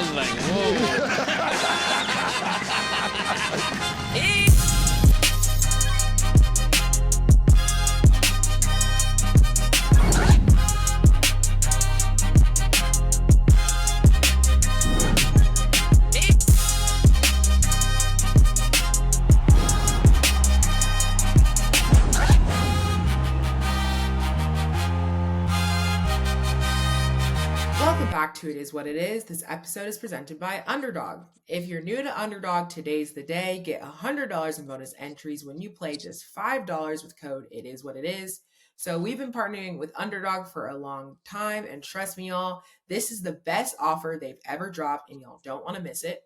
Like, whoa. Back to It Is What It Is. This episode is presented by Underdog. If you're new to Underdog, today's the day. Get $100 in bonus entries when you play just $5 with code It Is What It Is. So we've been partnering with Underdog for a long time, and trust me, y'all, this is the best offer they've ever dropped, and y'all don't want to miss it.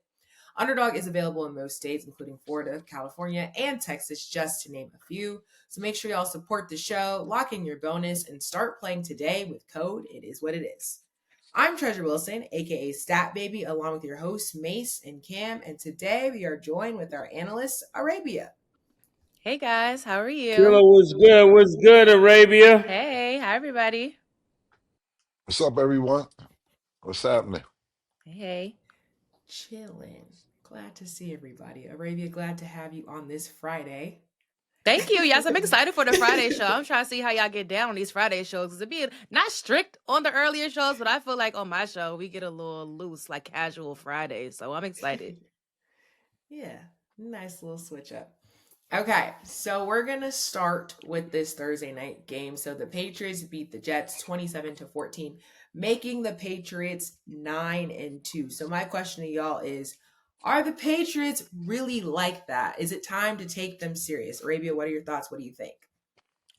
Underdog is available in most states, including Florida, California, and Texas, just to name a few. So make sure y'all support the show, lock in your bonus, and start playing today with code It Is What It Is. I'm Treasure Wilson, aka Stat Baby, along with your hosts Mace and Cam, and today we are joined with our analyst Arabia. Hey guys, how are you? Killa, what's good? What's good, Arabia? Hey, hi everybody. What's up, everyone? What's happening? Hey. Chilling. Glad to see everybody. Arabia, glad to have you on this Friday. Thank you. Yes, I'm excited for the Friday show. I'm trying to see how y'all get down on these Friday shows. Because it be not strict on the earlier shows, but I feel like on my show, we get a little loose, like casual Fridays. So I'm excited. Yeah, nice little switch up. Okay, so we're going to start with this Thursday night game. So the Patriots beat the Jets 27-14, making the Patriots 9-2. So my question to y'all is, are the Patriots really like that? Is it time to take them serious? Arabia, what are your thoughts? What do you think?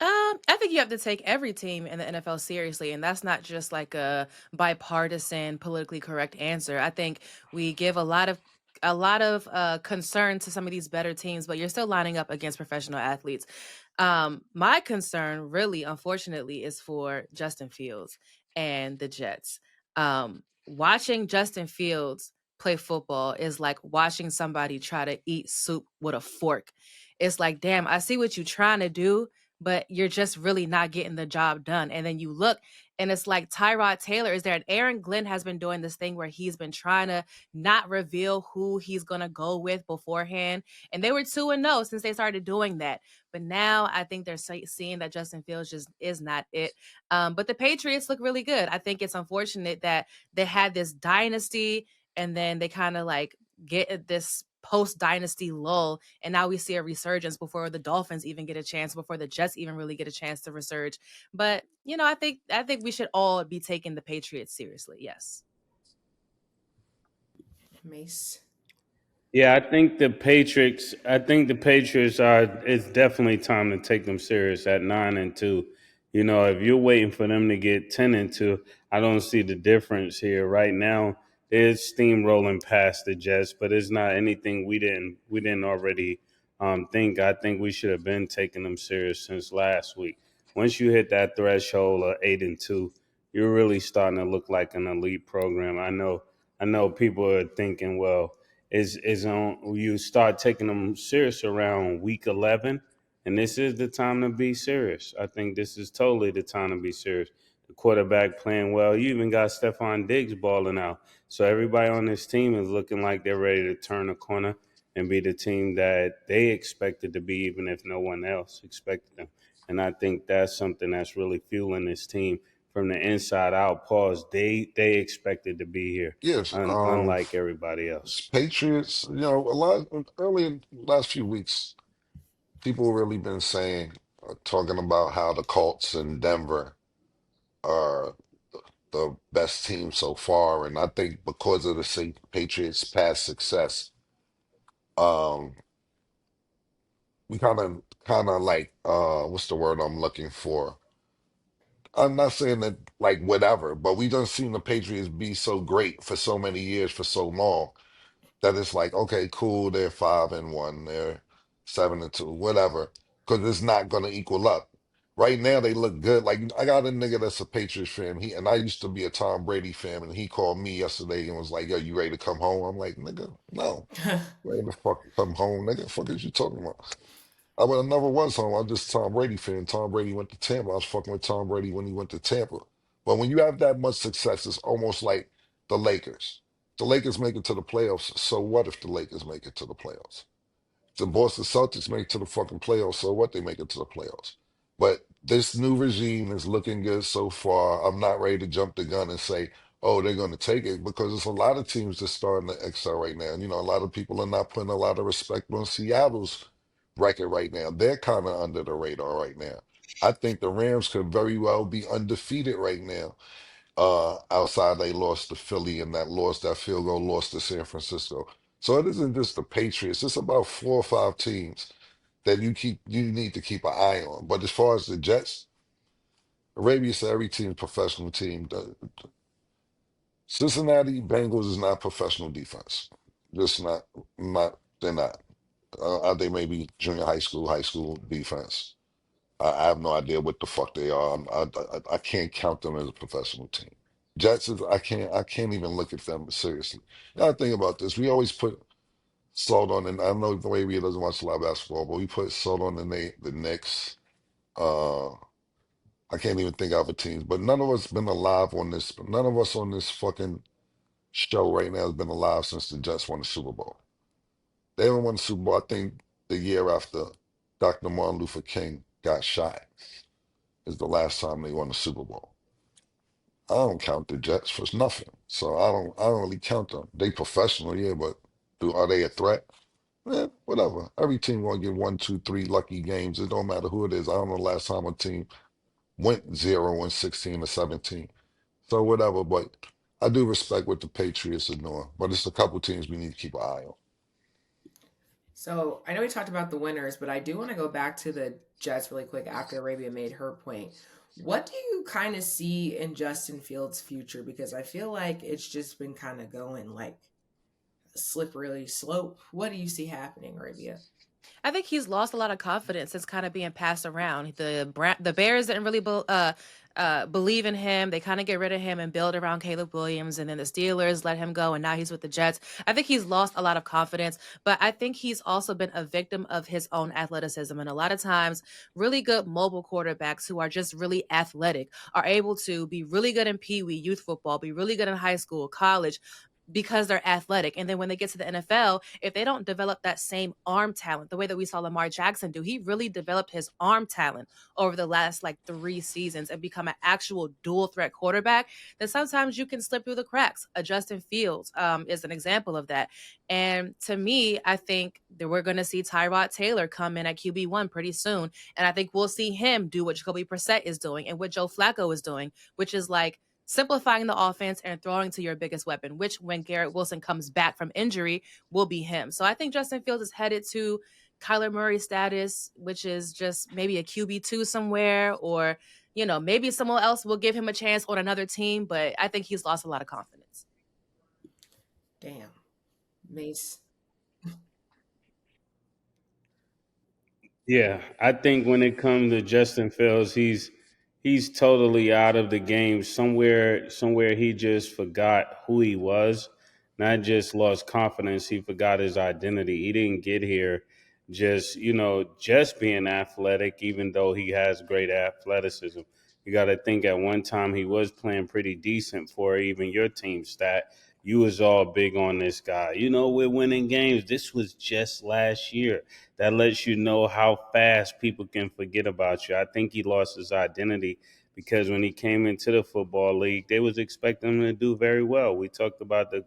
I think you have to take every team in the NFL seriously, and that's not just like a bipartisan, politically correct answer. I think we give a lot of concern to some of these better teams, but you're still lining up against professional athletes. My concern, really, unfortunately, is for Justin Fields and the Jets. Watching Justin Fields play football is like watching somebody try to eat soup with a fork. It's like, damn, I see what you're trying to do, but you're just really not getting the job done. And then you look, and it's like Tyrod Taylor is there, and Aaron Glenn has been doing this thing where he's been trying to not reveal who he's going to go with beforehand. And they were 2-0 since they started doing that. But now I think they're seeing that Justin Fields just is not it. But the Patriots look really good. I think it's unfortunate that they had this dynasty and then they kind of like get this post-dynasty lull, and now we see a resurgence before the Dolphins even get a chance, before the Jets even really get a chance to resurge. But, you know, I think we should all be taking the Patriots seriously, yes. Mace? Yeah, I think the Patriots it's definitely time to take them serious at 9-2. You know, if you're waiting for them to get 10-2, I don't see the difference here right now. It's steamrolling past the Jets, but it's not anything we didn't already think. I think we should have been taking them serious since last week. Once you hit that threshold of 8-2, you're really starting to look like an elite program. I know people are thinking, well, is on you start taking them serious around week 11, and this is the time to be serious. I think this is totally the time to be serious. The quarterback playing well. You even got Stephon Diggs balling out. So everybody on this team is looking like they're ready to turn a corner and be the team that they expected to be, even if no one else expected them. And I think that's something that's really fueling this team from the inside out. Pause. They expected to be here, Yes, unlike everybody else. Patriots. You know, a lot early in the last few weeks, people really been saying, talking about how the Colts and Denver are the best team so far, and I think because of the Patriots' past success, um, we kind of like what's the word I'm looking for? I'm not saying that like whatever, but we done seen the Patriots be so great for so many years for so long that it's like, okay, cool, they're 5-1, they're 7-2, whatever, because it's not gonna equal up. Right now, they look good. Like I got a nigga that's a Patriots fan. I used to be a Tom Brady fan, and he called me yesterday and was like, "Yo, you ready to come home?" I'm like, "Nigga, no, ready to fucking come home, nigga. Fuck is you talking about?" I would have never was home. I'm just a Tom Brady fan. Tom Brady went to Tampa. I was fucking with Tom Brady when he went to Tampa. But when you have that much success, it's almost like the Lakers. The Lakers make it to the playoffs. So what if the Lakers make it to the playoffs? The Boston Celtics make it to the fucking playoffs. So what? They make it to the playoffs. But this new regime is looking good so far. I'm not ready to jump the gun and say, oh, they're going to take it because there's a lot of teams that's starting to excel right now. A lot of people are not putting a lot of respect on Seattle's record right now. They're kind of under the radar right now. I think the Rams could very well be undefeated right now. Outside they lost to Philly and that field goal lost to San Francisco. So it isn't just the Patriots. It's about 4 or 5 teams that you need to keep an eye on. But as far as the Jets, Arabia said every team is a professional team. The Cincinnati Bengals is not professional defense. Just not they're not. They may be junior high school defense. I have no idea what the fuck they are. I can't count them as a professional team. Jets is I can't even look at them seriously. Now think about this. We always put salt on, and I know the way we doesn't watch a lot of basketball, but we put salt on the Knicks. Uh, I can't even think of other teams, but none of us been alive on this. None of us on this fucking show right now has been alive since the Jets won the Super Bowl. They haven't won the Super Bowl, I think, the year after Dr. Martin Luther King got shot is the last time they won the Super Bowl. I don't count the Jets for nothing. So I don't really count them. They professional, yeah, but are they a threat? Whatever. Every team gonna get 1, 2, 3 lucky games. It don't matter who it is. I don't know the last time a team went 0 and 16 or 17. So whatever, but I do respect what the Patriots are doing. But it's a couple teams we need to keep an eye on. So I know we talked about the winners, but I do want to go back to the Jets really quick after Arabia made her point. What do you kind of see in Justin Fields' future? Because I feel like it's just been kind of going like a slippery slope. What do you see happening, Arabia? I think he's lost a lot of confidence. It's kind of being passed around. The Bears didn't really believe in him. They kind of get rid of him and build around Caleb Williams, and then the Steelers let him go, and now he's with the Jets. I think he's lost a lot of confidence, but I think he's also been a victim of his own athleticism. And a lot of times, really good mobile quarterbacks who are just really athletic are able to be really good in Pee Wee youth football, be really good in high school, college, because they're athletic. And then when they get to the NFL, if they don't develop that same arm talent, the way that we saw Lamar Jackson do, he really developed his arm talent over the last like 3 seasons and become an actual dual threat quarterback, then sometimes you can slip through the cracks. A Justin Fields is an example of that. And to me, I think that we're going to see Tyrod Taylor come in at QB1 pretty soon. And I think we'll see him do what Jacoby Brissett is doing and what Joe Flacco is doing, which is like simplifying the offense and throwing to your biggest weapon, which when Garrett Wilson comes back from injury will be him. So I think Justin Fields is headed to Kyler Murray status, which is just maybe a QB2 somewhere, or, maybe someone else will give him a chance on another team, but I think he's lost a lot of confidence. Damn. Mace. Yeah, I think when it comes to Justin Fields, he's totally out of the game. Somewhere he just forgot who he was, not just lost confidence. He forgot his identity. He didn't get here just being athletic, even though he has great athleticism. You got to think at one time he was playing pretty decent for even your team stat. You was all big on this guy. We're winning games. This was just last year. That lets you know how fast people can forget about you. I think he lost his identity because when he came into the football league, they was expecting him to do very well. We talked about the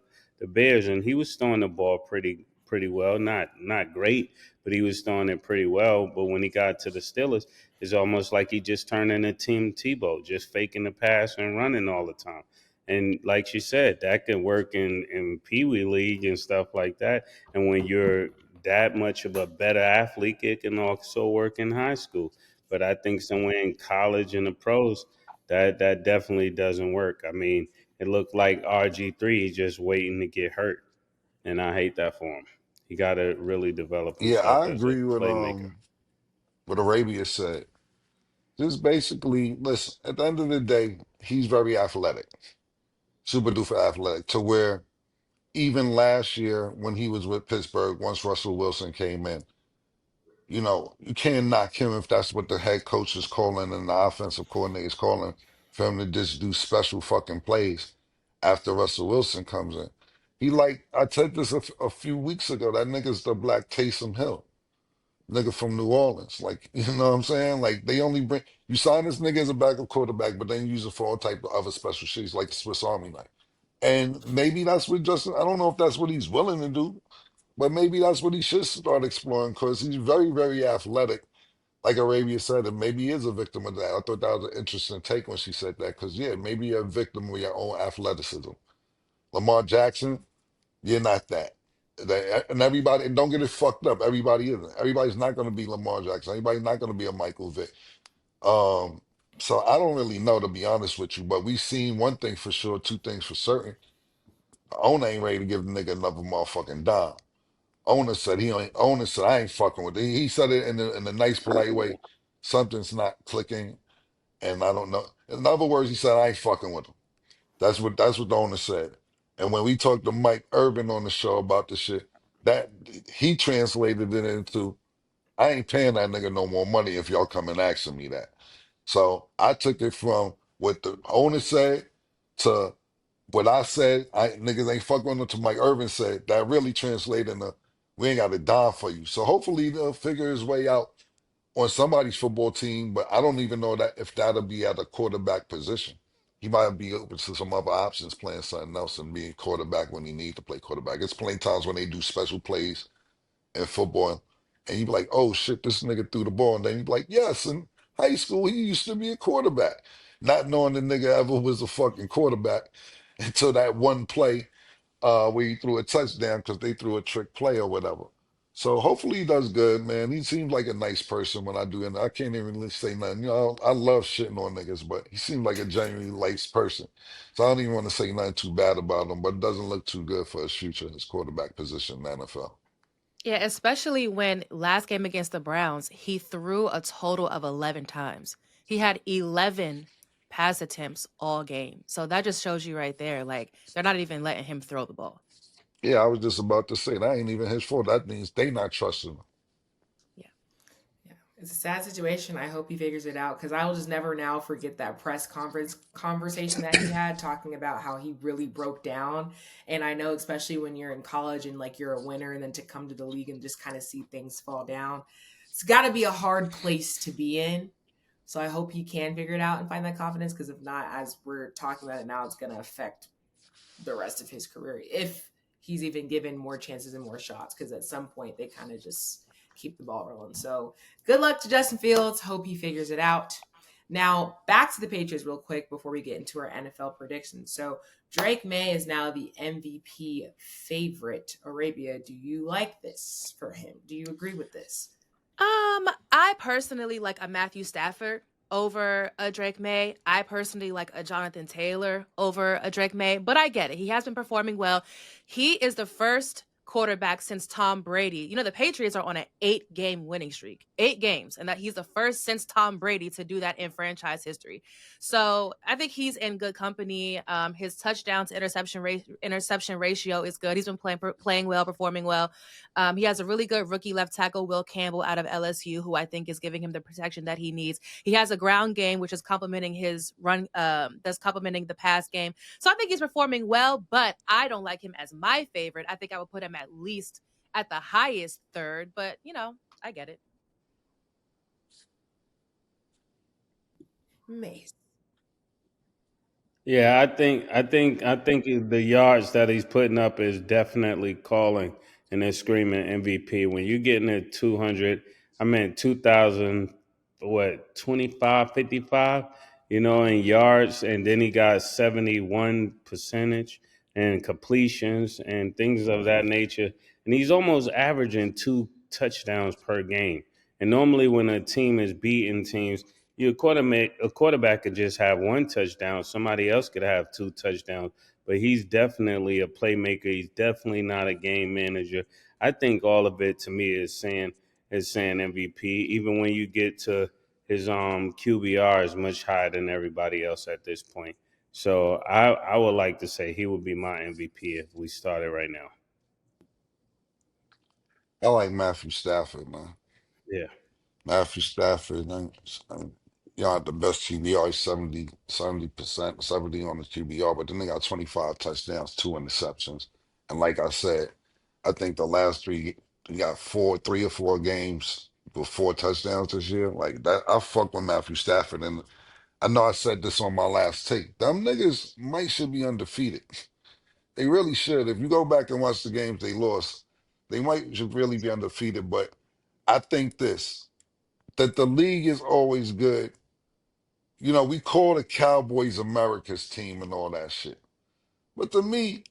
Bears, and he was throwing the ball pretty well. Not great, but he was throwing it pretty well. But when he got to the Steelers, it's almost like he just turned into Tim Tebow, just faking the pass and running all the time. And like she said, that can work in Pee Wee League and stuff like that. And when you're that much of a better athlete, it can also work in high school. But I think somewhere in college and the pros, that definitely doesn't work. I mean, it looked like RG3 just waiting to get hurt, and I hate that for him. He got to really develop Yeah, himself I as a agree with playmaker. what Arabia said. Just basically, listen, at the end of the day, he's very athletic, super duper athletic, to where even last year when he was with Pittsburgh, once Russell Wilson came in, you can't knock him if that's what the head coach is calling and the offensive coordinator is calling for him to just do special fucking plays after Russell Wilson comes in. He like I said this a few weeks ago. That nigga's the black Taysom Hill, nigga from New Orleans. Like, you know what I'm saying? Like they only bring you sign this nigga as a backup quarterback, but then you use it for all type of other special shit. He's like the Swiss Army knife. And maybe that's what Justin. I don't know if that's what he's willing to do, but maybe that's what he should start exploring because he's very, very athletic. Like Arabia said, and maybe he is a victim of that. I thought that was an interesting take when she said that because yeah, maybe you're a victim of your own athleticism. Lamar Jackson, you're not that. And everybody, and don't get it fucked up. Everybody isn't. Everybody's not going to be Lamar Jackson. Everybody's not going to be a Michael Vick. Um, so I don't really know, to be honest with you. But we've seen one thing for sure, two things for certain. The owner ain't ready to give the nigga another motherfucking dime. Owner said he ain't. Owner said I ain't fucking with it. He said it in a nice, polite way. Something's not clicking, and I don't know. In other words, he said I ain't fucking with him. That's what the owner said. And when we talked to Mike Urban on the show about the shit, that he translated it into I ain't paying that nigga no more money if y'all come and asking me that. So I took it from what the owner said to what I said. I niggas ain't fucking with him to Mike Urban said. That really translated into we ain't got a dime for you. So hopefully they'll figure his way out on somebody's football team, but I don't even know that if that'll be at a quarterback position. He might be open to some other options, playing something else and being quarterback when he need to play quarterback. It's plenty times when they do special plays in football, and you be like, "Oh shit, this nigga threw the ball," and then you be like, "Yes, in high school he used to be a quarterback," not knowing the nigga ever was a fucking quarterback until that one play where he threw a touchdown because they threw a trick play or whatever. So hopefully he does good, man. He seems like a nice person when I do it. I can't even really say nothing. You know, I love shitting on niggas, but he seems like a genuinely nice person. So I don't even want to say nothing too bad about him, but it doesn't look too good for his future, his quarterback position in the NFL. Yeah, especially when last game against the Browns, he threw a total of 11 times. He had 11 pass attempts all game. So that just shows you right there, like, they're not even letting him throw the ball. Yeah, I was just about to say that ain't even his fault. That means they not trusting him. Yeah. Yeah, it's a sad situation. I hope he figures it out because I will just never now forget that press conference conversation that he had talking about how he really broke down. And I know, especially when you're in college and like you're a winner, and then to come to the league and just kind of see things fall down, it's got to be a hard place to be in. So I hope he can figure it out and find that confidence because if not, as we're talking about it now, it's going to affect the rest of his career if he's even given more chances and more shots because at some point they kind of just keep the ball rolling. So good luck to Justin Fields. Hope he figures it out. Now back to the Patriots real quick before we get into our NFL predictions. So Drake Maye is now the MVP favorite. Arabia, do you like this for him? Do you agree with this? I personally like a Matthew Stafford over a Drake Maye. I personally like a Jonathan Taylor over a Drake Maye, but I get it. He has been performing well. He is the first quarterback since Tom Brady. You know, the Patriots are on an 8-game winning streak, 8 games, and that he's the first since Tom Brady to do that in franchise history. So I think he's in good company. His touchdown to interception ratio is good. He's been playing well, performing well. He has a really good rookie left tackle, Will Campbell, out of LSU, who I think is giving him the protection that he needs. He has a ground game, which is complementing his run, that's complementing the pass game. So I think he's performing well, but I don't like him as my favorite. I think I would put him at least at the highest third, but I get it. Mace. Yeah, I think the yards that he's putting up is definitely calling and then screaming MVP. When you're getting at 200, I mean 2000, what 25, 55, in yards, and then he got 71 percentage and completions and things of that nature, and he's almost averaging 2 touchdowns per game. And normally, when a team is beating teams, a quarterback could just have 1 touchdown. Somebody else could have 2 touchdowns. But he's definitely a playmaker. He's definitely not a game manager. I think all of it to me is saying MVP. Even when you get to his QBR is much higher than everybody else at this point. So I would like to say he would be my MVP if we started right now. I like Matthew Stafford, man. Yeah. Matthew Stafford, y'all had the best QBR, he's 70%, 70 on the QBR, but then they got 25 touchdowns, 2 interceptions. And like I said, I think the last three, we got 3 or 4 games with 4 touchdowns this year. Like that, I fuck with Matthew Stafford. And I know I said this on my last take. Them niggas might should be undefeated. They really should. If you go back and watch the games they lost, they might should really be undefeated. But I think this, that the league is always good. You know, we call the Cowboys America's team and all that shit. But to me,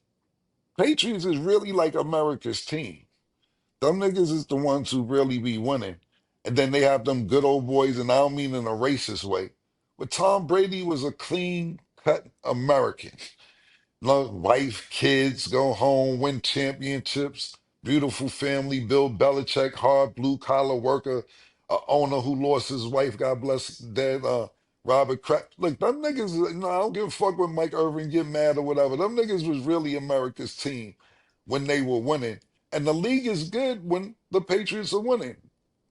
Patriots is really like America's team. Them niggas is the ones who really be winning. And then they have them good old boys, and I don't mean in a racist way. But Tom Brady was a clean cut American. Love, wife, kids, go home, win championships, beautiful family, Bill Belichick, hard blue collar worker, owner who lost his wife, God bless dead, Robert Kraft. Look, them niggas, I don't give a fuck when Mike Irvin get mad or whatever. Them niggas was really America's team when they were winning. And the league is good when the Patriots are winning.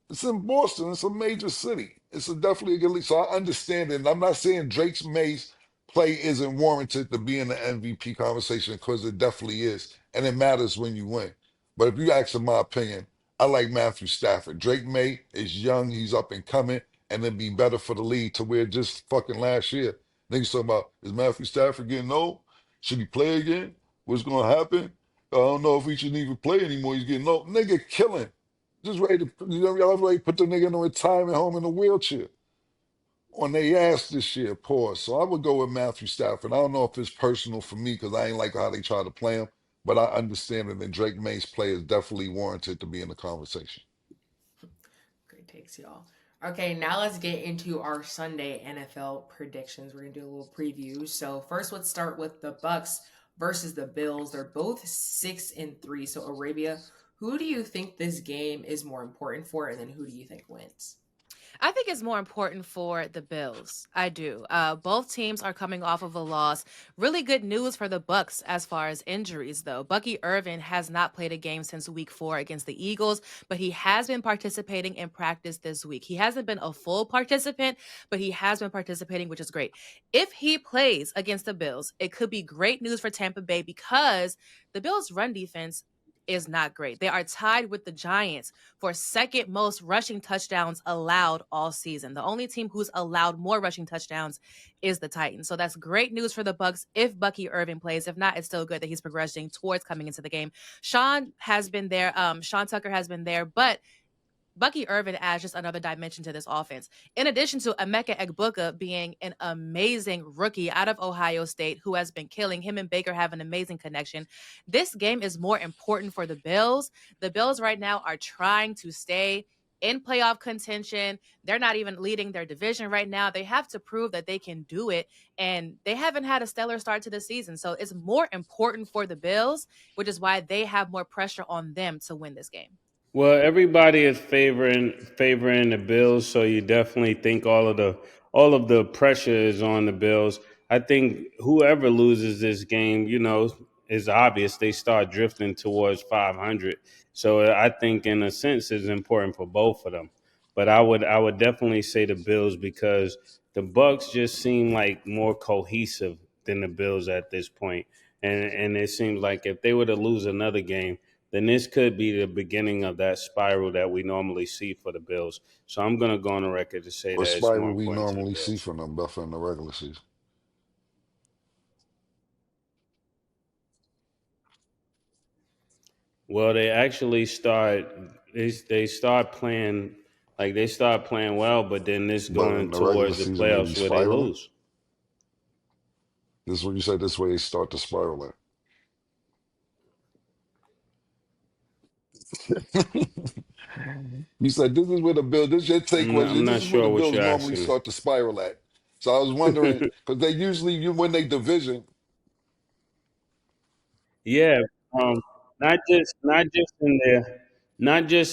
It's in Boston. It's a major city. It's definitely a good league. So I understand it. And I'm not saying Drake's May's play isn't warranted to be in the MVP conversation because it definitely is. And it matters when you win. But if you ask in my opinion, I like Matthew Stafford. Drake May is young. He's up and coming. And it'd be better for the league to where just fucking last year. Niggas talking about, is Matthew Stafford getting old? Should he play again? What's going to happen? I don't know if he should even play anymore. He's getting old. Nigga killing. Just ready to, y'all ready to put the nigga in a retirement home in a wheelchair on their ass this year, pause. So I would go with Matthew Stafford. I don't know if it's personal for me because I ain't like how they try to play him, but I understand that Drake May's play is definitely warranted to be in the conversation. Great takes, y'all. Okay, now let's get into our Sunday NFL predictions. We're gonna do a little preview. So first, let's start with the Bucs versus the Bills. They're both 6-3. So Arabia, who do you think this game is more important for, and then who do you think wins? I think it's more important for the Bills. I do. Both teams are coming off of a loss. Really good news for the Bucs as far as injuries, though. Bucky Irvin has not played a game since Week 4 against the Eagles, but he has been participating in practice this week. He hasn't been a full participant, but he has been participating, which is great. If he plays against the Bills, it could be great news for Tampa Bay because the Bills' run defense is not great. They are tied with the Giants for second most rushing touchdowns allowed all season. The only team who's allowed more rushing touchdowns is the Titans. So that's great news for the Bucs if Bucky Irvin plays. If not, it's still good that he's progressing towards coming into the game. Sean has been there. Sean Tucker has been there, but Bucky Irvin adds just another dimension to this offense. In addition to Emeka Egbuka being an amazing rookie out of Ohio State who has been killing, him and Baker have an amazing connection. This game is more important for the Bills. The Bills right now are trying to stay in playoff contention. They're not even leading their division right now. They have to prove that they can do it, and they haven't had a stellar start to the season. So it's more important for the Bills, which is why they have more pressure on them to win this game. Well, everybody is favoring the Bills, so you definitely think all of the pressure is on the Bills. I think whoever loses this game, is obvious they start drifting towards 500. So I think in a sense it's important for both of them. But I would definitely say the Bills because the Bucks just seem like more cohesive than the Bills at this point. And it seems like if they were to lose another game, then this could be the beginning of that spiral that we normally see for the Bills. So I'm going to go on the record to say What that it's more spiral we important to the normally see Bills. from them, Buffer in the regular season? Well, they start playing like they start playing well, but then this But in going the regular towards the season, they be playoffs where they spiraling. lose. This is what you said. This way they start to spiral at. You said this is where the Bills. This your take I'm was. not, I'm This not is where sure the what Bills you're normally asking start to spiral at. So I was wondering me. because they usually you win their division. Yeah, um, not just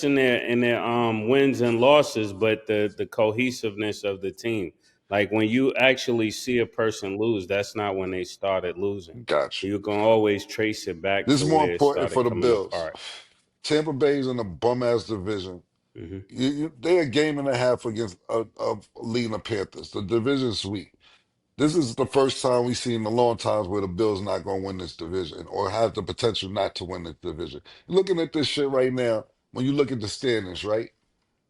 in their wins and losses, but the cohesiveness of the team. Like when you actually see a person lose, that's not when they started losing. Gotcha. You can always trace it back This to is more where it important started for the coming Bills. apart. Tampa Bay's in a bum ass division. Hmm They a game and a half against leading the Panthers. The division's weak. This is the first time we've seen in a long time where the Bills not going to win this division or have the potential not to win this division. Looking at this shit right now, when you look at the standings, right?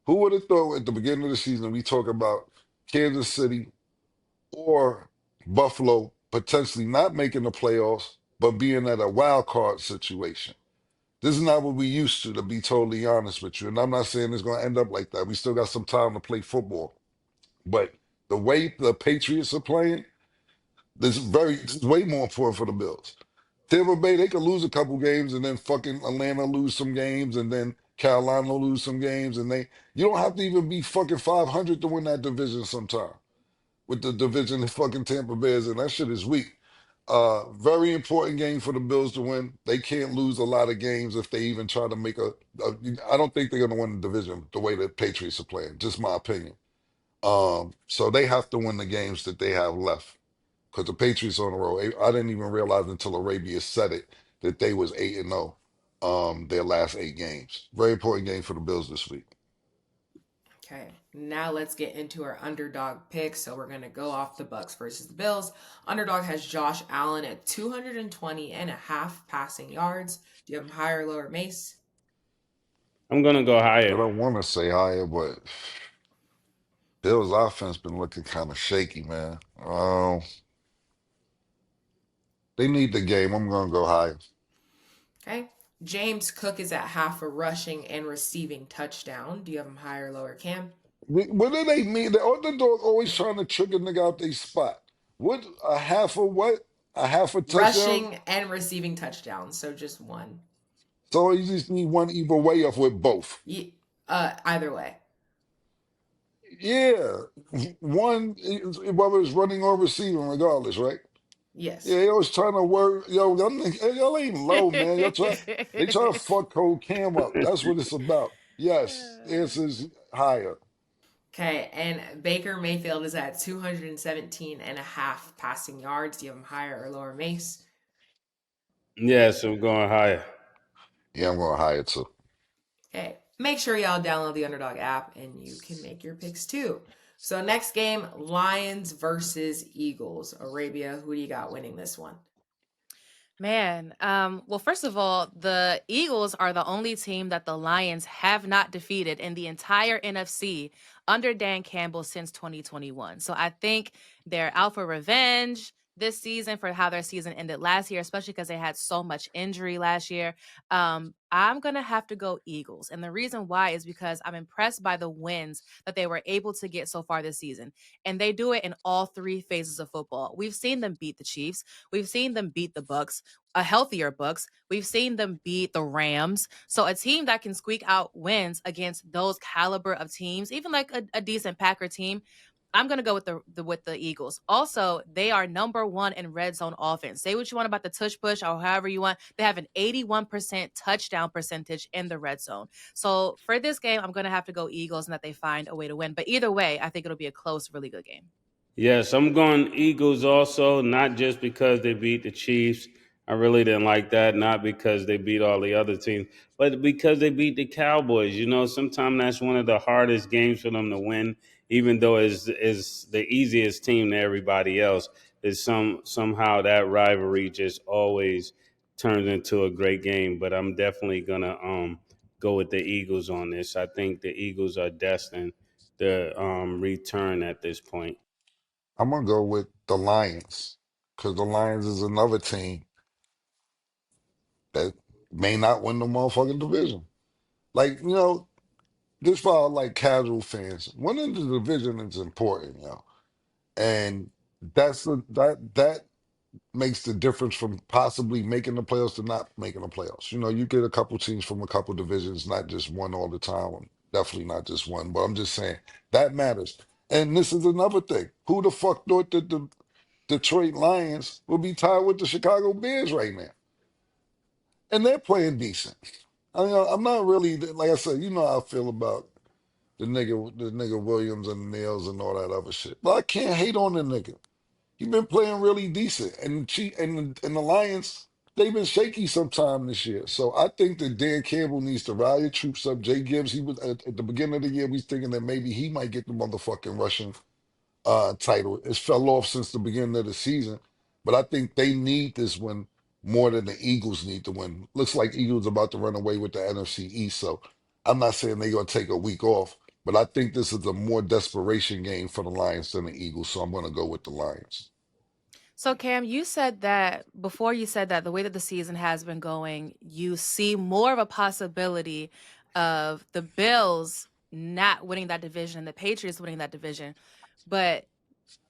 Who would have thought at the beginning of the season we talk about Kansas City or Buffalo potentially not making the playoffs, but being at a wild card situation? This is not what we used to be totally honest with you. And I'm not saying it's going to end up like that. We still got some time to play football. But the way the Patriots are playing, this is way more important for the Bills. Tampa Bay, they could lose a couple games and then fucking Atlanta lose some games and then Carolina lose some games and you don't have to even be fucking 500 to win that division sometime with the division the fucking Tampa Bears and that shit is weak. Very important game for the Bills to win. They can't lose a lot of games if they even try to make I don't think they're gonna win the division the way the Patriots are playing. Just my opinion. So they have to win the games that they have left because the Patriots on the road. I didn't even realize until Arabia said it that they was 8-0, their last 8 games. Very important game for the Bills this week. Okay, now let's get into our underdog picks. So we're going to go off the Bucs versus the Bills. Underdog has Josh Allen at 220.5 passing yards. Do you have him higher or lower, Mace? I'm gonna go I higher. don't want to say higher, but Bills' offense been looking kind of shaky, man. They need the game. I'm gonna go higher. Okay. James Cook is at half a rushing and receiving touchdown. Do you have him higher or lower, Cam? What do they mean? The underdog always trying to trick a nigga out their spot. What a half a what? A half a touchdown? Rushing and receiving touchdowns, so just one. So you just need one either way off with both. Either way. Yeah, one whether it's running or receiving, regardless, right? Yes. Yeah, they was trying to work. Yo, y'all ain't low, man. They try to fuck Cole Cam up. That's what it's about. Yes, the answer is higher. Okay, and Baker Mayfield is at 217.5 passing yards. Do you have him higher or lower, Mace? Yes, I'm going higher. Yeah, I'm going higher too. Okay, make sure y'all download the Underdog app and you can make your picks too. So next game, Lions versus Eagles. Arabia, who do you got winning this one? Man, well, first of all, the Eagles are the only team that the Lions have not defeated in the entire NFC under Dan Campbell since 2021. So I think they're out for revenge this season for how their season ended last year, especially because they had so much injury last year. I'm going to have to go Eagles. And the reason why is because I'm impressed by the wins that they were able to get so far this season. And they do it in all three phases of football. We've seen them beat the Chiefs. We've seen them beat the Bucs, a healthier Bucs. We've seen them beat the Rams. So a team that can squeak out wins against those caliber of teams, even like a decent Packer team, I'm gonna go with the Eagles. Also, they are number one in red zone offense. Say what you want about the tush push or however you want. They have an 81% touchdown percentage in the red zone. So for this game, I'm gonna have to go Eagles and that they find a way to win. But either way, I think it'll be a close, really good game. Yes, I'm going Eagles also, not just because they beat the Chiefs. I really didn't like that, not because they beat all the other teams, but because they beat the Cowboys. You know, sometimes that's one of the hardest games for them to win, even though it's the easiest team to everybody else. Is somehow that rivalry just always turns into a great game. But I'm definitely gonna go with the Eagles on this. I think the Eagles are destined to return at this point. I'm gonna go with the Lions because the Lions is another team that may not win the motherfucking division. Like, just for our like casual fans, winning the division is important, and that makes the difference from possibly making the playoffs to not making the playoffs. You get a couple teams from a couple divisions, not just one all the time. Definitely not just one, but I'm just saying that matters. And this is another thing. Who the fuck thought that the Detroit Lions will be tied with the Chicago Bears right now? And they're playing decent. I mean, I'm not really like I said. You know how I feel about the nigga Williams and the Nails and all that other shit. But I can't hate on the nigga. He been playing really decent, and the Lions they've been shaky sometime this year. So I think that Dan Campbell needs to rally the troops up. Jay Gibbs, he was at the beginning of the year, we was thinking that maybe he might get the motherfucking rushing title. It's fell off since the beginning of the season, but I think they need this win more than the Eagles need to win. Looks like Eagles about to run away with the NFC East, so I'm not saying they're going to take a week off, but I think this is a more desperation game for the Lions than the Eagles, so I'm going to go with the Lions. So Cam, you said that before you said that the way that the season has been going, you see more of a possibility of the Bills not winning that division and the Patriots winning that division. But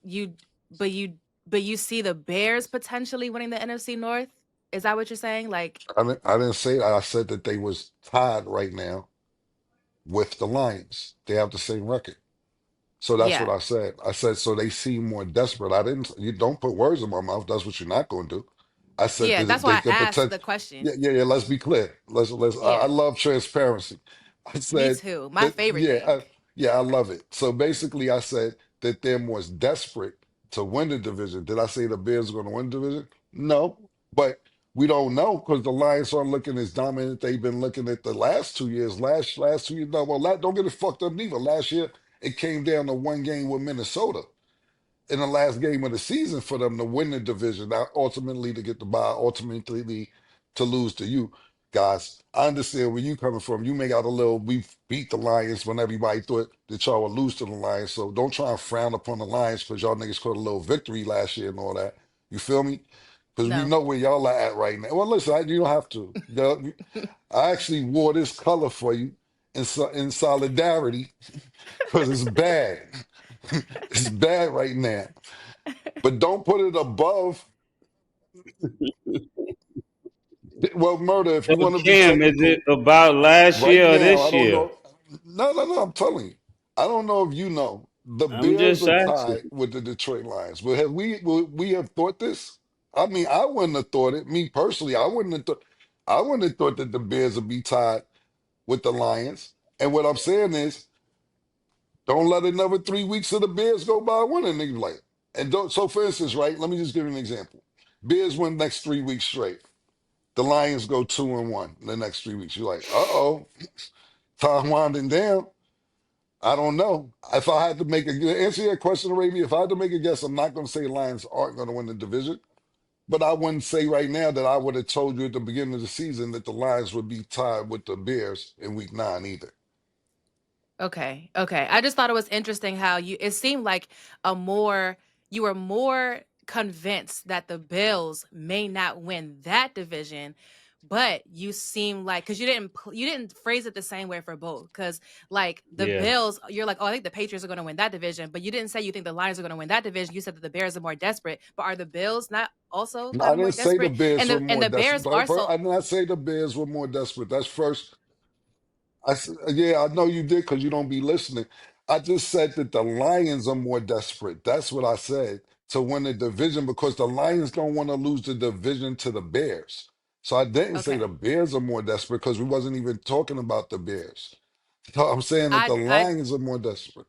you but you but you see the Bears potentially winning the NFC North? Is that what you're saying? Like, I didn't say that. I said that they was tied right now with the Lions. They have the same record. So that's what yeah. I said. I said, so they seem more desperate. I didn't, you don't put words in my mouth. That's what you're not going to do. I said Yeah, that that's they why I could asked potential. the question. Yeah, yeah, yeah. Let's be clear. I Yeah. love transparency. I Me said too. My that, favorite thing. yeah, I love it. So basically, I said that they're more desperate to win the division. Did I say the Bears are going to win the division? No, but we don't know because the Lions aren't looking as dominant they've been looking at the last 2 years. Last 2 years, no, well, don't get it fucked up neither. Last year, it came down to one game with Minnesota in the last game of the season for them to win the division, not ultimately to get the bye, ultimately to lose to you guys. I understand where you coming from. You make out a little, we beat the Lions when everybody thought that y'all would lose to the Lions. So don't try and frown upon the Lions because y'all niggas caught a little victory last year and all that. You feel me? Because we No. know where y'all are at right now. Well, listen, you don't have to. I actually wore this color for you in solidarity because it's bad. It's bad right now. But don't put it above. Well, murder, if So you want to be Cam, is it technical, about last right year or now, I this don't year? know. No, no, no, I'm telling you. I don't know if you know. The I'm Bears just are asking. tied with the Detroit Lions. But have we have thought this? I mean, I wouldn't have thought it. Me personally, I wouldn't have thought that the Bears would be tied with the Lions. And what I'm saying is, don't let another 3 weeks of the Bears go by winning. Niggas like, and don't. So, for instance, right? Let me just give you an example. Bears win next 3 weeks straight. The Lions go 2-1 the next 3 weeks. You're like, uh-oh, time winding down. I don't know. If I had to make answer your question, Arabia, if I had to make a guess, I'm not going to say the Lions aren't going to win the division. But I wouldn't say right now that I would have told you at the beginning of the season that the Lions would be tied with the Bears in week 9 either. Okay. Okay. I just thought it was interesting how it seemed like you were more convinced that the Bills may not win that division, but you seem like, cuz you didn't phrase it the same way for both, cuz like the Yeah. Bills, you're like, "Oh, I think the Patriots are going to win that division," but you didn't say you think the Lions are going to win that division. You said that the Bears are more desperate, but are the Bills not also No, kind I of more didn't say the desperate? Bears And were the more desperate. Bears are so I did not say the Bears were more desperate. That's first. Yeah, I know you did because you don't be listening. I just said that the Lions are more desperate. That's what I said to win the division because the Lions don't want to lose the division to the Bears. So I didn't say the okay. Bears are more desperate because we wasn't even talking about the Bears. So I'm saying that the I Lions are more desperate.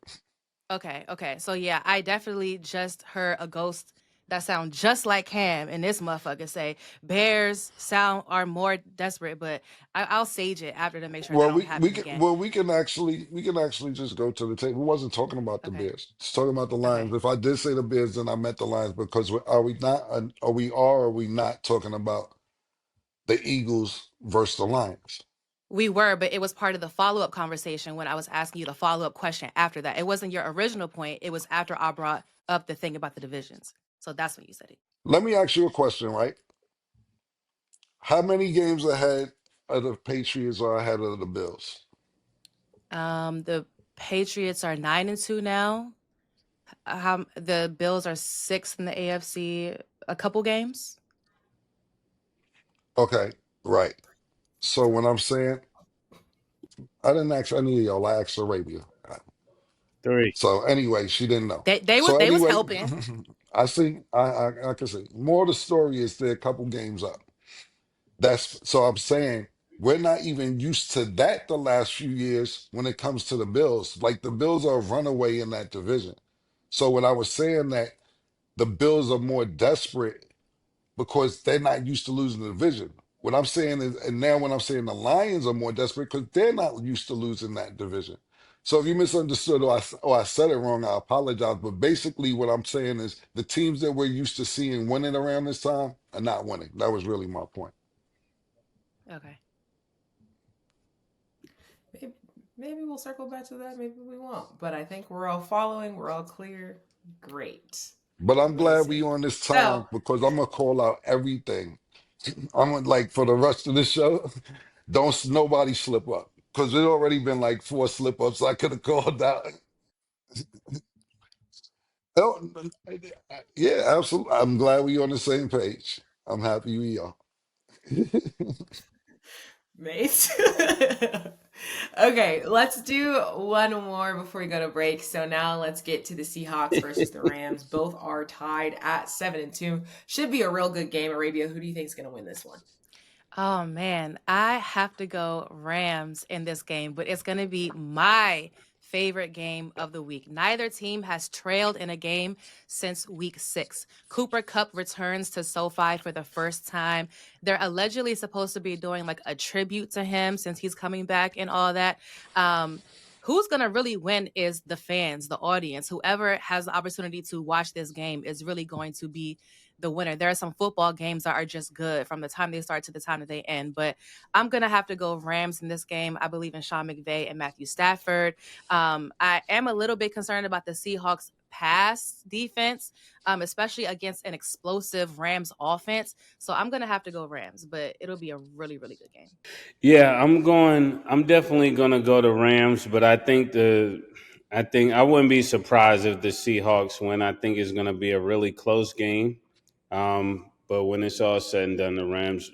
Okay, okay. So yeah, I definitely just heard a ghost that sound just like Cam and this motherfucker say Bears sound are more desperate, but I'll sage it after to make sure that Well, don't we happen we can again. well we can actually just go to the table. We wasn't talking about the Okay, Bears. Just talking about the okay. Lions. If I did say the Bears, then I meant the Lions because are we not? Are we not talking about the Eagles versus the Lions? We were, but it was part of the follow up conversation when I was asking you the follow up question after that. It wasn't your original point. It was after I brought up the thing about the divisions. So that's when you said it. Let me ask you a question, right? How many games ahead of the Patriots are ahead of the Bills? The Patriots are 9-2 now. The Bills are sixth in the AFC. A couple games. Okay, right. So when I'm saying I didn't ask any of y'all, I asked Arabia. 3. So anyway, she didn't know. So They was anyway, helping. I see. I can see. More of the story is they're a couple games up. That's so I'm saying we're not even used to that the last few years when it comes to the Bills. Like the Bills are a runaway in that division. So when I was saying that the Bills are more desperate because they're not used to losing the division. What I'm saying is, and now when I'm saying the Lions are more desperate because they're not used to losing that division. So if you misunderstood or I said it wrong, I apologize. But basically, what I'm saying is the teams that we're used to seeing winning around this time are not winning. That was really my point. Okay. Maybe we'll circle back to that. Maybe we won't. But I think we're all following. We're all clear. Great. But I'm glad we Amazing. on this So, time because I'm gonna call out everything. I'm gonna, like for the rest of the show, don't nobody slip up because there's already been like 4 slip ups I could have called out. Oh, yeah, absolutely. I'm glad we on the same page. I'm happy we are. mate. Okay, let's do one more before we go to break. So now let's get to the Seahawks versus the Rams. Both are tied at 7-2. Should be a real good game. Arabia, who do you think is going to win this one? Oh man, I have to go Rams in this game, but it's going to be my favorite game of the week. Neither team has trailed in a game since week 6. Cooper Kupp returns to SoFi for the first time. They're allegedly supposed to be doing like a tribute to him since he's coming back and all that. Who's going to really win is the fans, the audience. Whoever has the opportunity to watch this game is really going to be the winner. There are some football games that are just good from the time they start to the time that they end, but I'm going to have to go Rams in this game. I believe in Sean McVay and Matthew Stafford. I am a little bit concerned about the Seahawks pass defense, especially against an explosive Rams offense. So I'm going to have to go Rams, but it'll be a really, really good game. Yeah, I'm definitely gonna go to Rams, but I think I wouldn't be surprised if the Seahawks win. I think it's gonna be a really close game. But when it's all said and done, the Rams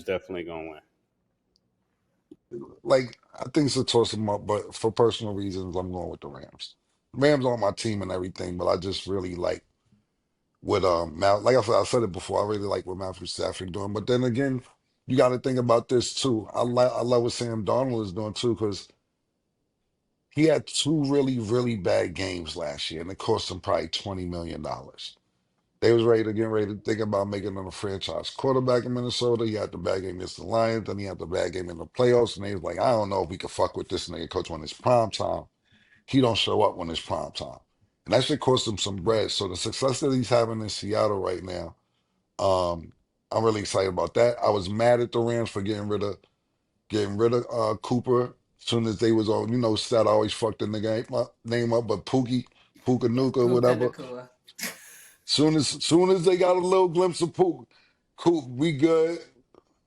definitely gonna win. Like I think it's a toss them up, but for personal reasons, I'm going with the Rams. Rams on my team and everything, but I just really like what like I said it before. I really like what Matthew Stafford doing. But then again, you got to think about this too. I love what Sam Darnold is doing too because he had 2 really bad games last year, and it cost him probably $20 million. They was getting ready to think about making him a franchise quarterback in Minnesota. He had the bad game against the Lions, then he had the bad game in the playoffs, and they was like, I don't know if we can fuck with this nigga, coach, when it's prime time. He don't show up when it's prime time. And that should cost him some bread. So the success that he's having in Seattle right now, I'm really excited about that. I was mad at the Rams for getting rid of Cooper as soon as they was on, Stat always fucked the name up, but Puka Nuka, Puka whatever. Nakua. Soon as they got a little glimpse of Coop, we good.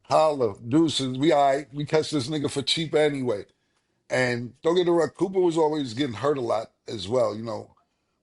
Holla, deuces, we all right. We catch this nigga for cheap anyway. And don't get me wrong, Cooper was always getting hurt a lot as well.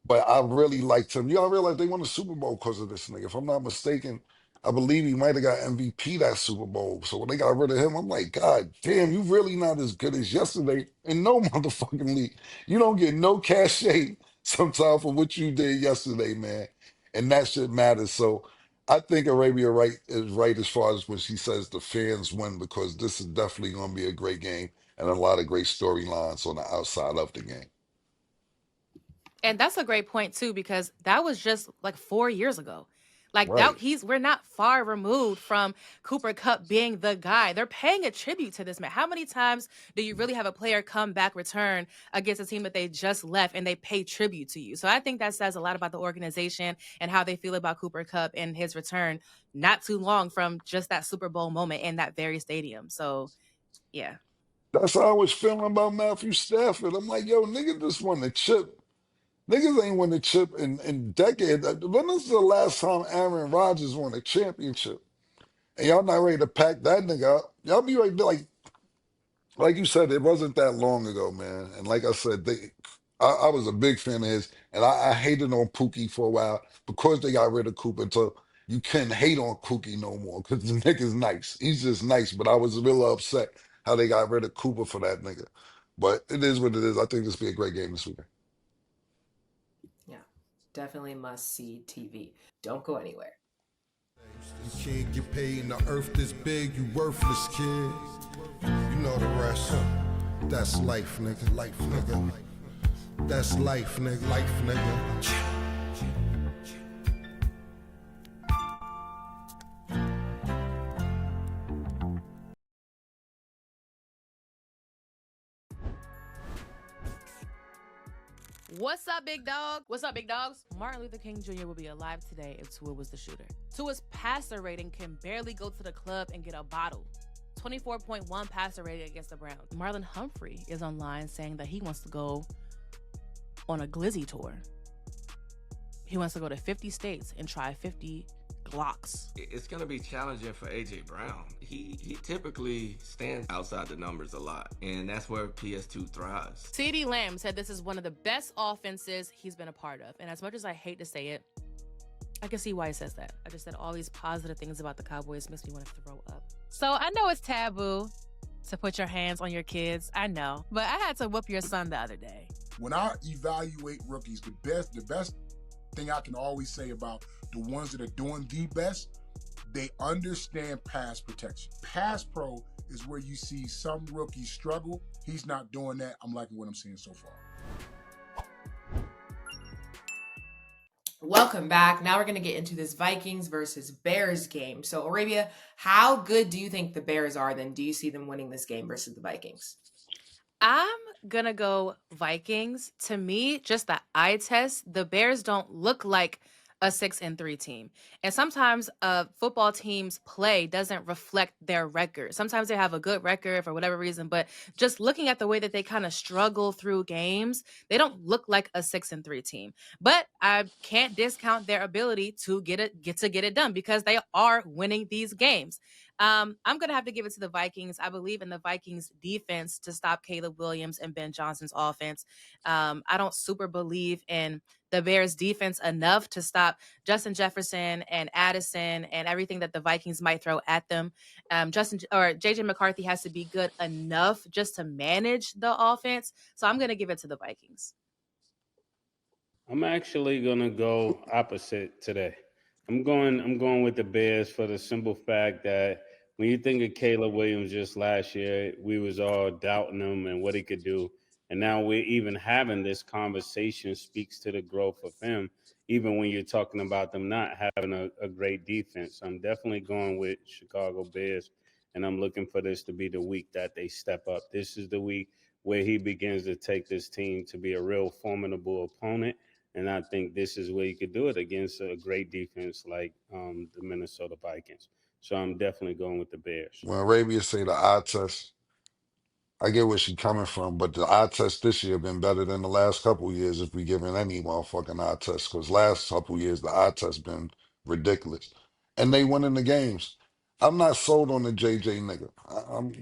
But I really liked him. Y'all realize they won the Super Bowl because of this nigga. If I'm not mistaken, I believe he might have got MVP that Super Bowl. So when they got rid of him, I'm like, God damn, you really not as good as yesterday in no motherfucking league. You don't get no cachet sometimes for what you did yesterday, man. And that shit matters. So I think Arabia is right as far as when she says the fans win because this is definitely going to be a great game and a lot of great storylines on the outside of the game. And that's a great point too, because that was just like 4 years ago. Like Right. we're not far removed from Cooper Kupp being the guy. They're paying a tribute to this man. How many times do you really have a player come back, return against a team that they just left and they pay tribute to you? So I think that says a lot about the organization and how they feel about Cooper Kupp and his return not too long from just that Super Bowl moment in that very stadium. So yeah. That's how I was feeling about Matthew Stafford. I'm like, yo, nigga just won the chip. Niggas ain't won the chip in decades. When was the last time Aaron Rodgers won a championship? And y'all not ready to pack that nigga up. Y'all be ready to, like you said, it wasn't that long ago, man. And like I said, I was a big fan of his, and I hated on Pookie for a while because they got rid of Cooper. So you couldn't hate on Pookie no more because the nigga's nice. He's just nice. But I was really upset how they got rid of Cooper for that nigga. But it is what it is. I think this will be a great game this weekend. Yeah, definitely must see TV. Don't go anywhere. You can't get paid in the earth this big, you worthless, kid. You know the rest. That's life, nigga. Life, nigga. That's life, nigga. Life, nigga. What's up, big dog? What's up, big dogs? Martin Luther King Jr. would be alive today if Tua was the shooter. Tua's passer rating can barely go to the club and get a bottle. 24.1 passer rating against the Browns. Marlon Humphrey is online saying that he wants to go on a glizzy tour. He wants to go to 50 states and try 50 Glocks. It's going to be challenging for A.J. Brown. He typically stands outside the numbers a lot, and that's where PS2 thrives. CeeDee Lamb said this is one of the best offenses he's been a part of. And as much as I hate to say it, I can see why he says that. I just said all these positive things about the Cowboys makes me want to throw up. So I know it's taboo to put your hands on your kids. I know. But I had to whoop your son the other day. When I evaluate rookies, the best thing I can always say about the ones that are doing the best, they understand pass protection. Pass pro is where you see some rookies struggle. He's not doing that. I'm liking what I'm seeing so far. Welcome back. Now we're going to get into this Vikings versus Bears game. So, Arabia, how good do you think the Bears are then? Do you see them winning this game versus the Vikings? I'm going to go Vikings. To me, just the eye test, the Bears don't look like a 6-3 team. And sometimes football teams' play doesn't reflect their record. Sometimes they have a good record for whatever reason, but just looking at the way that they kind of struggle through games, they don't look like a 6-3 team. But I can't discount their ability to get it done because they are winning these games. I'm going to have to give it to the Vikings. I believe in the Vikings defense to stop Caleb Williams and Ben Johnson's offense. I don't super believe in the Bears defense enough to stop Justin Jefferson and Addison and everything that the Vikings might throw at them. JJ McCarthy has to be good enough just to manage the offense. So I'm going to give it to the Vikings. I'm actually gonna go opposite today. I'm going with the Bears for the simple fact that when you think of Caleb Williams just last year, we was all doubting him and what he could do. And now we're even having this conversation speaks to the growth of him, even when you're talking about them not having a great defense. I'm definitely going with Chicago Bears, and I'm looking for this to be the week that they step up. This is the week where he begins to take this team to be a real formidable opponent. And I think this is where you could do it against a great defense like the Minnesota Vikings. So I'm definitely going with the Bears. When Arabia say the eye test, I get where she's coming from, but the eye test this year been better than the last couple of years if we giving any motherfucking eye test. Because last couple of years the eye test been ridiculous, and they winning the games. I'm not sold on the JJ nigga.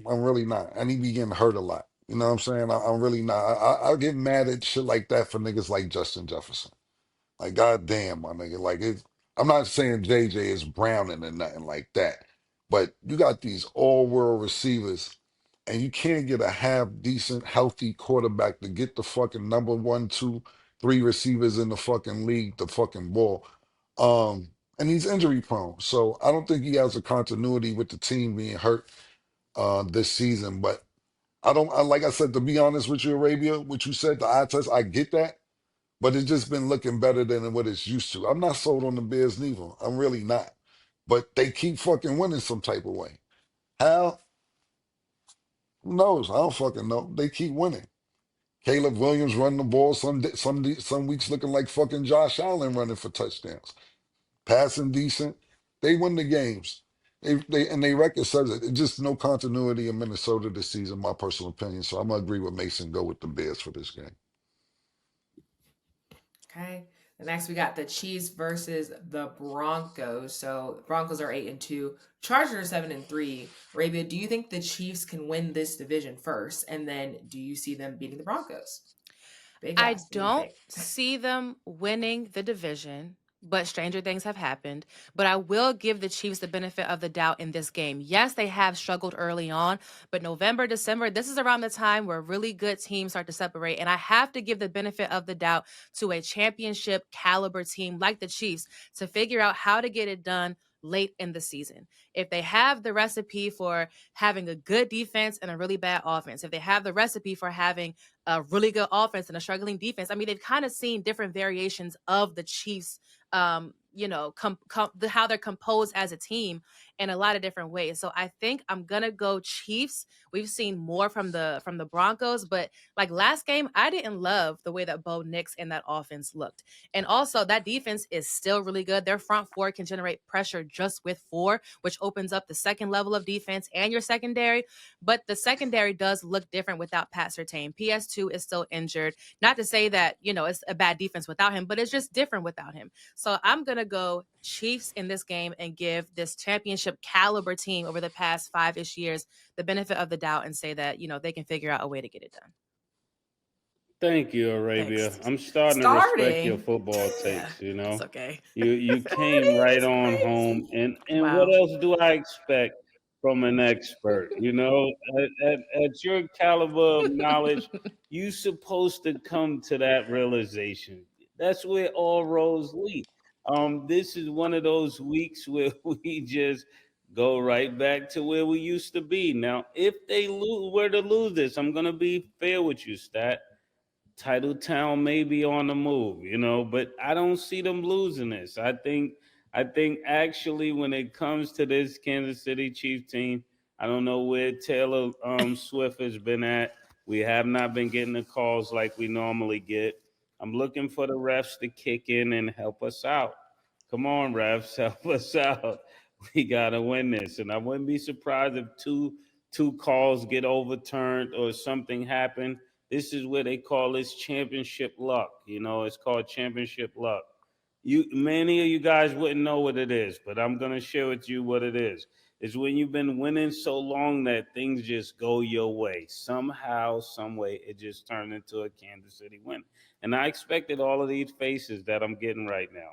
I'm really not, and he be getting hurt a lot. You know what I'm saying? I'm really not. I get mad at shit like that for niggas like Justin Jefferson. Like, goddamn, my nigga. Like, I'm not saying JJ is Browning or nothing like that, but you got these all-world receivers, and you can't get a half decent, healthy quarterback to get the fucking number one, two, three receivers in the fucking league the fucking ball. And he's injury prone, so I don't think he has a continuity with the team being hurt this season. But like I said, to be honest with you, Arabia, what you said, the eye test, I get that. But it's just been looking better than what it's used to. I'm not sold on the Bears neither. I'm really not. But they keep fucking winning some type of way. How? Who knows? I don't fucking know. They keep winning. Caleb Williams running the ball some weeks looking like fucking Josh Allen running for touchdowns. Passing decent. They win the games. They record says it. It's just no continuity in Minnesota this season, my personal opinion. So I'm gonna agree with Mason. Go with the Bears for this game. Okay. And next we got the Chiefs versus the Broncos. So Broncos are 8-2, Chargers are 7-3. Arabia, do you think the Chiefs can win this division first? And then do you see them beating the Broncos? I don't see them winning the division, but stranger things have happened. But I will give the Chiefs the benefit of the doubt in this game. Yes, they have struggled early on, but November, December, this is around the time where really good teams start to separate. And I have to give the benefit of the doubt to a championship caliber team like the Chiefs to figure out how to get it done late in the season. If they have the recipe for having a good defense and a really bad offense, if they have the recipe for having a really good offense and a struggling defense, I mean, they've kind of seen different variations of the Chiefs how they're composed as a team in a lot of different ways. So I think I'm gonna go Chiefs. We've seen more from the Broncos, but like last game, I didn't love the way that Bo Nix and that offense looked. And also that defense is still really good. Their front four can generate pressure just with four, which opens up the second level of defense and your secondary. But the secondary does look different without Pat Surtain. PS2 is still injured. Not to say that, it's a bad defense without him, but it's just different without him. So I'm going to go Chiefs in this game and give this championship caliber team over the past 5-ish years the benefit of the doubt and say that, they can figure out a way to get it done. Thank you, Arabia. Thanks. I'm starting to respect your football takes, It's okay. You came right on home. And Wow. what else do I expect from an expert? At your caliber of knowledge, you supposed to come to that realization. That's where all roads lead. This is one of those weeks where we just go right back to where we used to be. Now, if they were to lose this, I'm gonna be fair with you, Stat. Titletown may be on the move, but I don't see them losing this. I think actually when it comes to this Kansas City Chiefs team, I don't know where Taylor Swift has been at. We have not been getting the calls like we normally get. I'm looking for the refs to kick in and help us out. Come on, refs, help us out. We gotta win this, and I wouldn't be surprised if two calls get overturned or something happen. This is where they call this championship luck. It's called championship luck. Many of you guys wouldn't know what it is, but I'm gonna share with you what it is. It's when you've been winning so long that things just go your way. Somehow, some way, it just turned into a Kansas City win. And I expected all of these faces that I'm getting right now.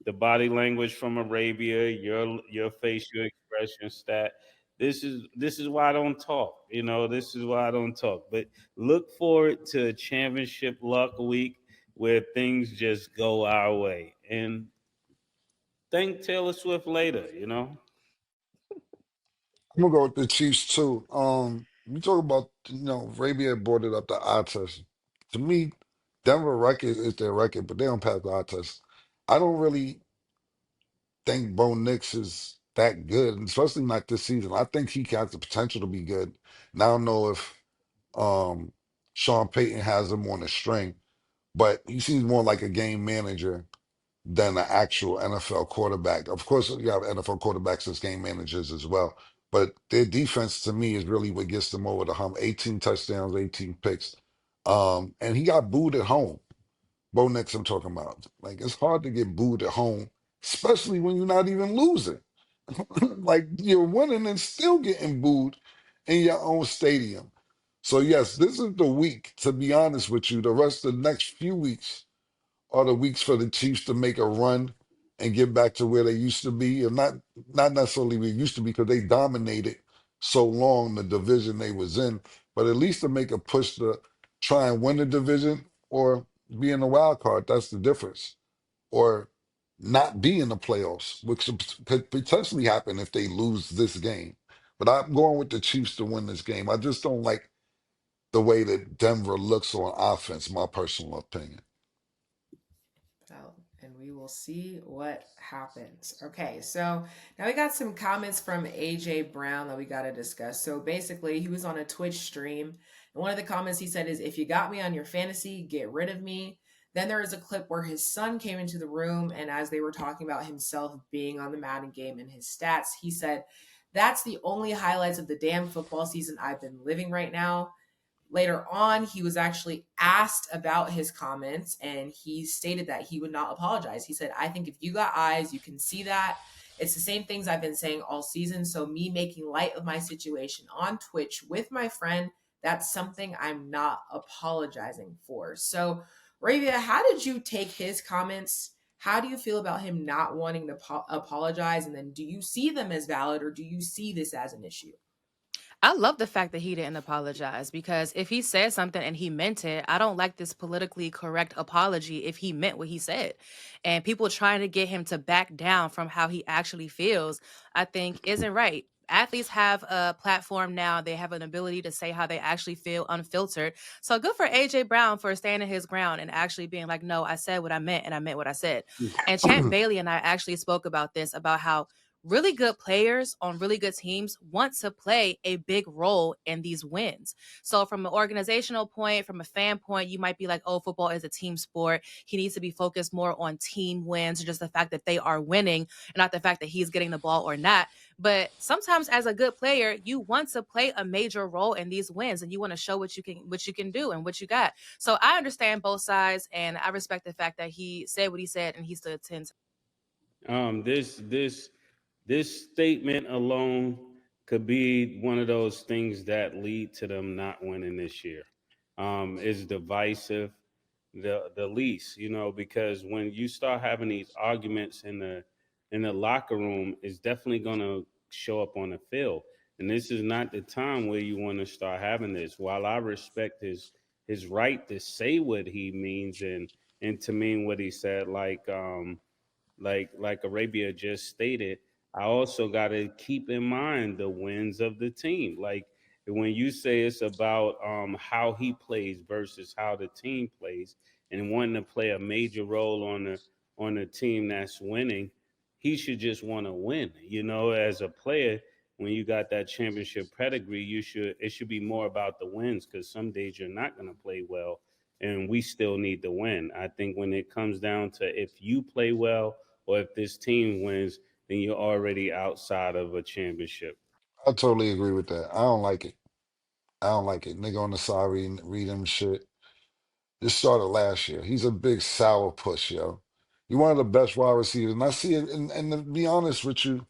The body language from Arabia, your facial expression, Stat. This is why I don't talk. This is why I don't talk. But look forward to a championship luck week where things just go our way. And thank Taylor Swift later. I'm gonna go with the Chiefs too. You talk about Arabia brought it up the eye test. To me, Denver record is their record, but they don't pass the eye test. I don't really think Bo Nix is that good, and especially not this season. I think he has the potential to be good. And I don't know if Sean Payton has him on a string, but he seems more like a game manager than an actual NFL quarterback. Of course, you have NFL quarterbacks as game managers as well, but their defense to me is really what gets them over the hump. 18 touchdowns, 18 picks. And he got booed at home. Bo Nix, I'm talking about. Like, it's hard to get booed at home, especially when you're not even losing. Like, you're winning and still getting booed in your own stadium. So, yes, this is the week, to be honest with you. The rest of the next few weeks are the weeks for the Chiefs to make a run and get back to where they used to be, and not necessarily where they used to be because they dominated so long the division they was in, but at least to make a push to try and win the division or be in the wild card. That's the difference. Or not be in the playoffs, which could potentially happen if they lose this game. But I'm going with the Chiefs to win this game. I just don't like the way that Denver looks on offense, my personal opinion. Well, and we will see what happens. Okay, so now we got some comments from AJ Brown that we got to discuss. So basically, he was on a Twitch stream, and one of the comments he said is, "If you got me on your fantasy, get rid of me." Then there is a clip where his son came into the room, and as they were talking about himself being on the Madden game and his stats, he said, "That's the only highlights of the damn football season I've been living right now." Later on, he was actually asked about his comments, and he stated that he would not apologize. He said, "I think if you got eyes, you can see that. It's the same things I've been saying all season. So me making light of my situation on Twitch with my friend, that's something I'm not apologizing for." So, Ravia, how did you take his comments? How do you feel about him not wanting to apologize? And then do you see them as valid, or do you see this as an issue? I love the fact that he didn't apologize, because if he said something and he meant it, I don't like this politically correct apology if he meant what he said. And people trying to get him to back down from how he actually feels, I think isn't right. athletes have a platform now. They have an ability to say how they actually feel unfiltered. So good for AJ Brown for standing his ground and actually being like, no, I said what I meant and I meant what I said. And Champ Bailey and I actually spoke about this, about how really good players on really good teams want to play a big role in these wins. So from an organizational point, from a fan point, you might be like, oh, football is a team sport. He needs to be focused more on team wins, just the fact that they are winning and not the fact that he's getting the ball or not. But sometimes as a good player, you want to play a major role in these wins and you want to show what you can do and what you got. So I understand both sides and I respect the fact that he said what he said and he stood 10. This statement alone could be one of those things that lead to them not winning this year. Is divisive, the least, because when you start having these arguments in the locker room, it's definitely gonna show up on the field. And this is not the time where you want to start having this. While I respect his right to say what he means and to mean what he said, like Arabia just stated, I also got to keep in mind the wins of the team. Like when you say it's about how he plays versus how the team plays, and wanting to play a major role on a team that's winning, he should just want to win. As a player, when you got that championship pedigree, it should be more about the wins because some days you're not going to play well, and we still need to win. I think when it comes down to if you play well or if this team wins, then you're already outside of a championship. I totally agree with that. I don't like it. I don't like it. Nigga on the side read him shit. This started last year. He's a big sour push, yo. You're one of the best wide receivers. And I see it, and to be honest with you,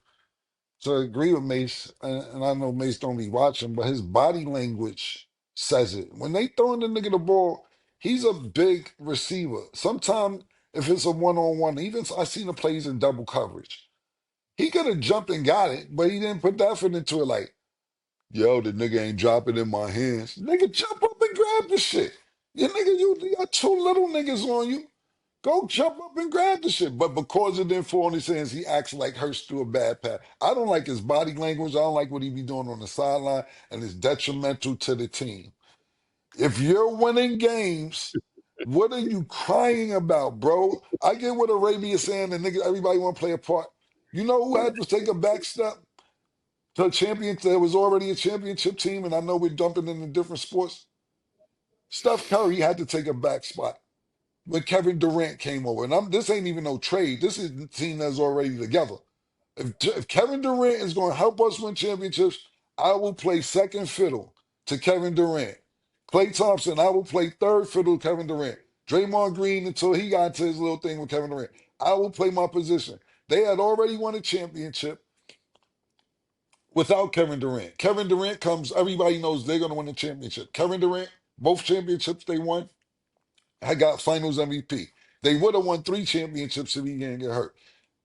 so I agree with Mace, and I know Mace don't be watching, but his body language says it. When they throwing the nigga the ball, he's a big receiver. Sometimes if it's a one-on-one, even I seen the plays in double coverage. He could have jumped and got it, but he didn't put the effort into it like, yo, the nigga ain't dropping in my hands. Nigga, jump up and grab the shit. You nigga, you got two little niggas on you. Go jump up and grab the shit. But because it didn't fall in his hands, he acts like Hurst threw a bad pass. I don't like his body language. I don't like what he be doing on the sideline, and it's detrimental to the team. If you're winning games, what are you crying about, bro? I get what Arabia is saying, and nigga, everybody want to play a part. You know who had to take a back step to a champion? There was already a championship team, and I know we're dumping into different sports. Steph Curry had to take a back spot when Kevin Durant came over. And this ain't even no trade. This is the team that's already together. If Kevin Durant is going to help us win championships, I will play second fiddle to Kevin Durant. Klay Thompson, I will play third fiddle to Kevin Durant. Draymond Green, until he got to his little thing with Kevin Durant, I will play my position. They had already won a championship without Kevin Durant. Kevin Durant comes, everybody knows they're going to win the championship. Kevin Durant, both championships they won, I got finals MVP. They would have won 3 championships if he didn't get hurt.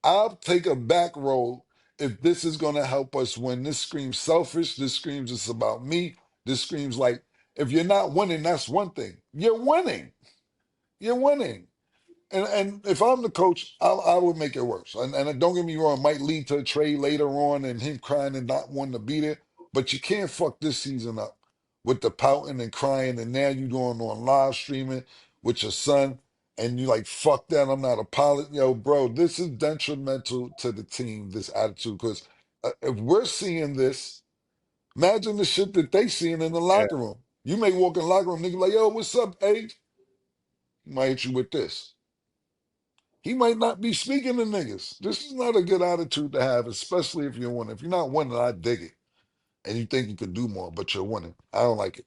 I'll take a back roll if this is going to help us win. This screams selfish. This screams it's about me. This screams like, if you're not winning, that's one thing. You're winning. You're winning. And if I'm the coach, I would make it worse. And don't get me wrong, it might lead to a trade later on and him crying and not wanting to be there. But you can't fuck this season up with the pouting and crying. And now you're going on live streaming with your son. And you like, fuck that. I'm not a pilot. Yo, bro, this is detrimental to the team, this attitude. Because if we're seeing this, imagine the shit that they seeing in the Yeah. locker room. You may walk in the locker room, nigga, like, yo, what's up, Age? He might hit you with this. He might not be speaking to niggas. This is not a good attitude to have, especially if you're winning. If you're not winning, I dig it. And you think you could do more, but you're winning. I don't like it.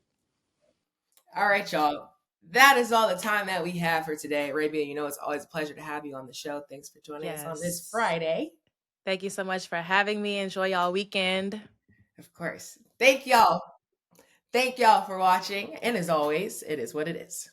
All right, y'all. That is all the time that we have for today. Arabia, it's always a pleasure to have you on the show. Thanks for joining us on this Yes. Friday. Thank you so much for having me. Enjoy y'all weekend. Of course. Thank y'all. Thank y'all for watching. And as always, it is what it is.